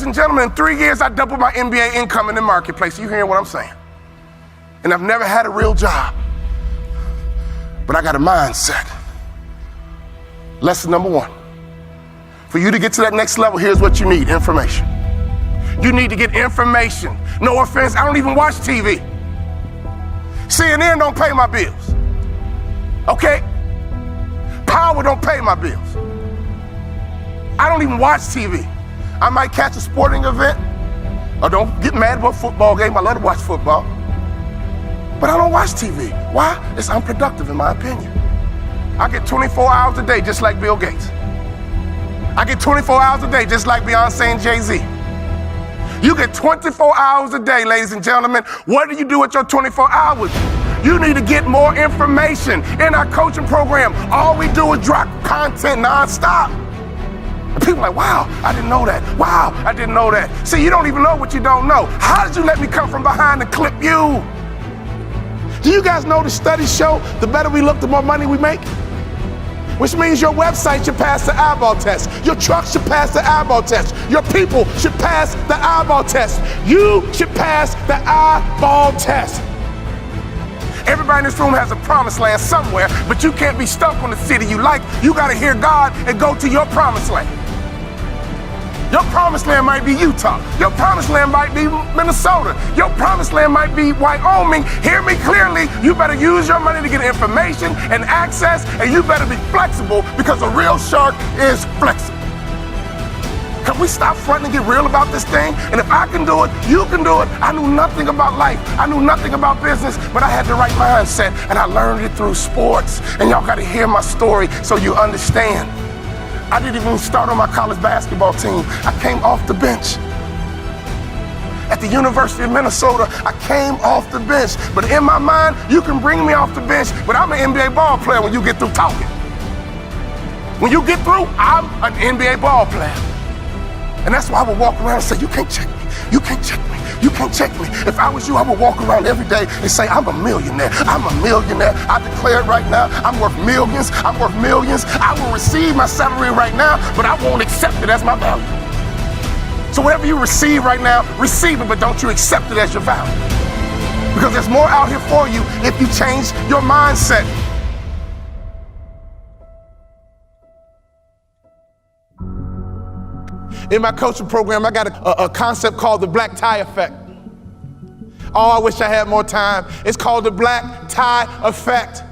and gentlemen, in 3 years, I doubled my MBA income in the marketplace. You hearing what I'm saying? And I've never had a real job, but I got a mindset. Lesson number 1. For you to get to that next level, here's what you need: information. You need to get information. No offense, I don't even watch TV. CNN don't pay my bills. Okay? Power don't pay my bills. I don't even watch TV. I might catch a sporting event, or don't get mad about a football game. I love to watch football. But I don't watch TV. Why? It's unproductive in my opinion. I get 24 hours a day just like Bill Gates. I get 24 hours a day just like Beyonce and Jay-Z. You get 24 hours a day, ladies and gentlemen. What do you do with your 24 hours? You need to get more information. In our coaching program, all we do is drop content nonstop. And people are like, wow, I didn't know that. Wow, I didn't know that. See, you don't even know what you don't know. How did you let me come from behind and clip you? Do you guys know the studies show the better we look, the more money we make? Which means your website should pass the eyeball test. Your truck should pass the eyeball test. Your people should pass the eyeball test. You should pass the eyeball test. Everybody in this room has a promised land somewhere, but you can't be stuck on the city you like. You got to hear God and go to your promised land. Your promised land might be Utah. Your promised land might be Minnesota. Your promised land might be Wyoming. Hear me clearly. You better use your money to get information and access, and you better be flexible, because a real shark is flexible. Can we stop fronting and get real about this thing? And if I can do it, you can do it. I knew nothing about life. I knew nothing about business, but I had the right mindset, and I learned it through sports. And y'all got to hear my story so you understand. I didn't even start on my college basketball team. I came off the bench. At the University of Minnesota, I came off the bench. But in my mind, you can bring me off the bench, but I'm an NBA ball player when you get through talking. When you get through, I'm an NBA ball player. And that's why I would walk around and say, you can't check me. You can't check me. You can't check me. If I was you, I would walk around every day and say, I'm a millionaire. I'm a millionaire. I declare it right now. I'm worth millions. I'm worth millions. I will receive my salary right now, but I won't accept it as my value. So whatever you receive right now, receive it, but don't you accept it as your value. Because there's more out here for you if you change your mindset. In my coaching program, I got a concept called the black tie effect. Oh, I wish I had more time. It's called the black tie effect.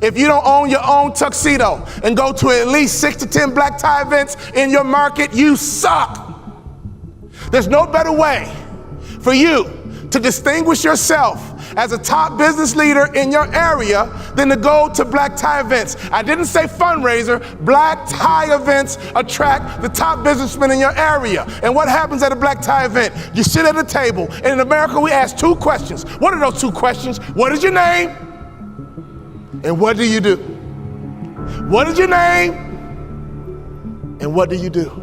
If you don't own your own tuxedo and go to at least 6 to 10 black tie events in your market, you suck. There's no better way for you to distinguish yourself as a top business leader in your area than to go to black tie events. I didn't say fundraiser. Black tie events attract the top businessmen in your area. And what happens at a black tie event? You sit at a table, and in America we ask 2 questions. What are those 2 questions? What is your name? And what do you do? What is your name? And what do you do?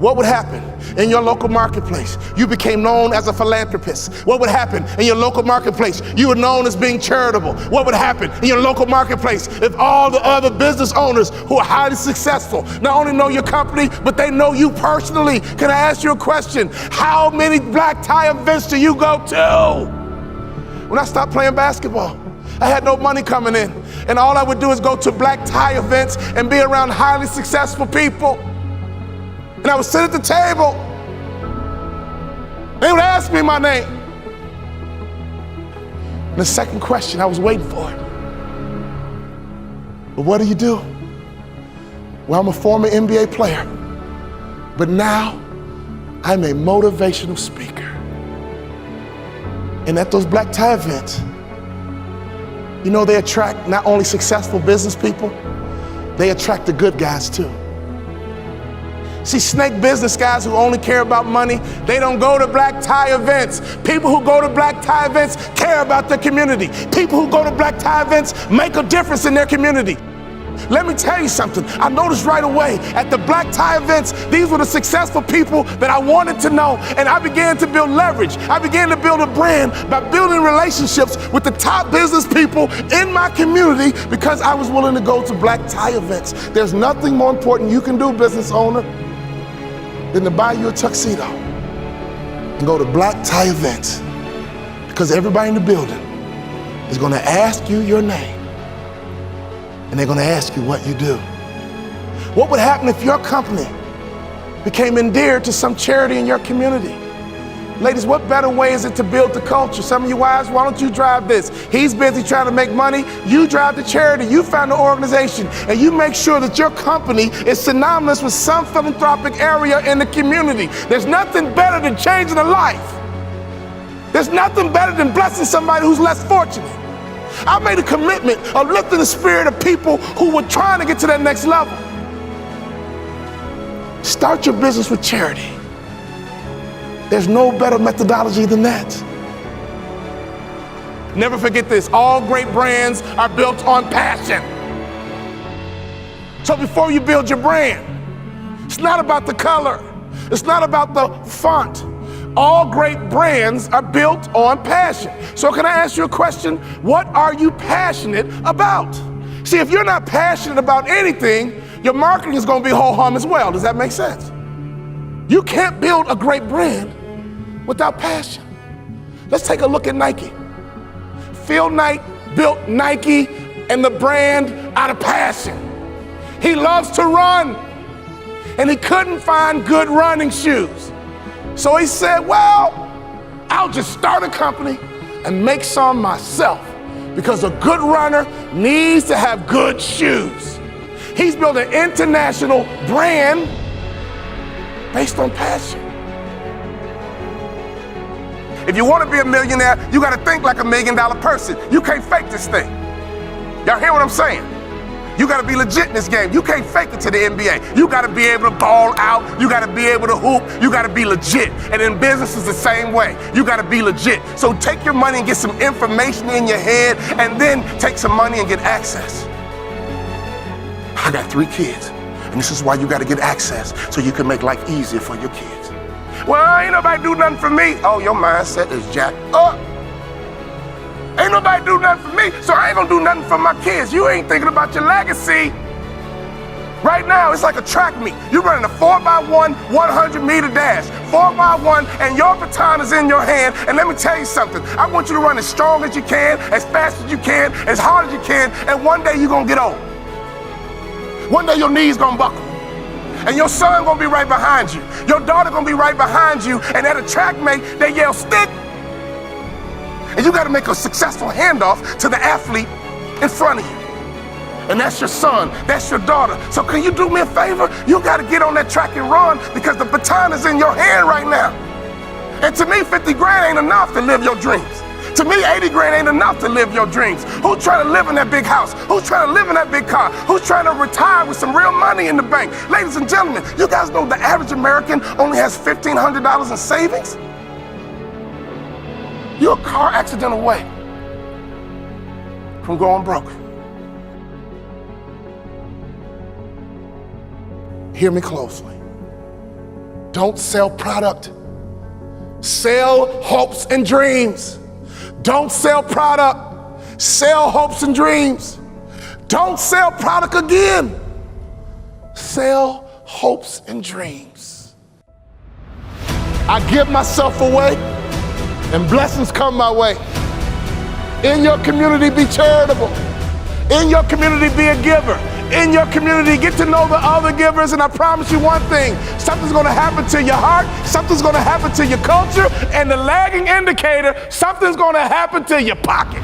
What would happen in your local marketplace? You became known as a philanthropist. What would happen in your local marketplace? You were known as being charitable. What would happen in your local marketplace if all the other business owners who are highly successful not only know your company, but they know you personally? Can I ask you a question? How many black tie events do you go to? When I stopped playing basketball, I had no money coming in, and all I would do is go to black tie events and be around highly successful people. And I would sit at the table. They would ask me my name. And the second question, I was waiting for it. But what do you do? Well, I'm a former NBA player, but now I'm a motivational speaker. And at those black tie events, you know, they attract not only successful business people, they attract the good guys too. See, snake business guys who only care about money, they don't go to black tie events. People who go to black tie events care about their community. People who go to black tie events make a difference in their community. Let me tell you something. I noticed right away at the black tie events, these were the successful people that I wanted to know, and I began to build leverage. I began to build a brand by building relationships with the top business people in my community because I was willing to go to black tie events. There's nothing more important you can do, business owner, than to buy you a tuxedo and go to black tie events, because everybody in the building is going to ask you your name and they're going to ask you what you do. What would happen if your company became endeared to some charity in your community? Ladies, what better way is it to build the culture? Some of you wives, why don't you drive this? He's busy trying to make money. You drive the charity. You found the organization, and you make sure that your company is synonymous with some philanthropic area in the community. There's nothing better than changing a life. There's nothing better than blessing somebody who's less fortunate. I made a commitment of lifting the spirit of people who were trying to get to that next level. Start your business with charity. There's no better methodology than that. Never forget this, all great brands are built on passion. So before you build your brand, it's not about the color, it's not about the font. All great brands are built on passion. So can I ask you a question? What are you passionate about? See, if you're not passionate about anything, your marketing is going to be ho-hum as well. Does that make sense? You can't build a great brand without passion. Let's take a look at Nike. Phil Knight built Nike and the brand out of passion. He loves to run, and he couldn't find good running shoes. So he said, well, I'll just start a company and make some myself, because a good runner needs to have good shoes. He's built an international brand based on passion. If you want to be a millionaire, you got to think like $1 million person. You can't fake this thing. Y'all hear what I'm saying? You got to be legit in this game. You can't fake it to the NBA. You got to be able to ball out. You got to be able to hoop. You got to be legit. And in business is the same way. You got to be legit. So take your money and get some information in your head, and then take some money and get access. I got 3 kids, and this is why you got to get access, so you can make life easier for your kids. Well, ain't nobody do nothing for me. Oh, your mindset is jacked up. Ain't nobody do nothing for me, so I ain't gonna do nothing for my kids. You ain't thinking about your legacy. Right now, it's like a track meet. You're running a 4x1, 100-meter dash. 4x1, and your baton is in your hand. And let me tell you something. I want you to run as strong as you can, as fast as you can, as hard as you can, and one day you're gonna get old. One day your knees gonna buckle. And your son gonna be right behind you. Your daughter gonna be right behind you. And at a track meet, they yell, stick. And you gotta make a successful handoff to the athlete in front of you. And that's your son, that's your daughter. So can you do me a favor? You gotta get on that track and run, because the baton is in your hand right now. And to me, 50 grand ain't enough to live your dreams. To me, 80 grand ain't enough to live your dreams. Who's trying to live in that big house? Who's trying to live in that big car? Who's trying to retire with some real money in the bank? Ladies and gentlemen, you guys know the average American only has $1,500 in savings? You're a car accident away from going broke. Hear me closely. Don't sell product. Sell hopes and dreams. Don't sell product. Sell hopes and dreams. Don't sell product again. Sell hopes and dreams. I give myself away, and blessings come my way. In your community, be charitable. In your community, be a giver. In your community, get to know the other givers, and I promise you one thing, something's gonna happen to your heart, something's gonna happen to your culture, and the lagging indicator, something's gonna happen to your pocket.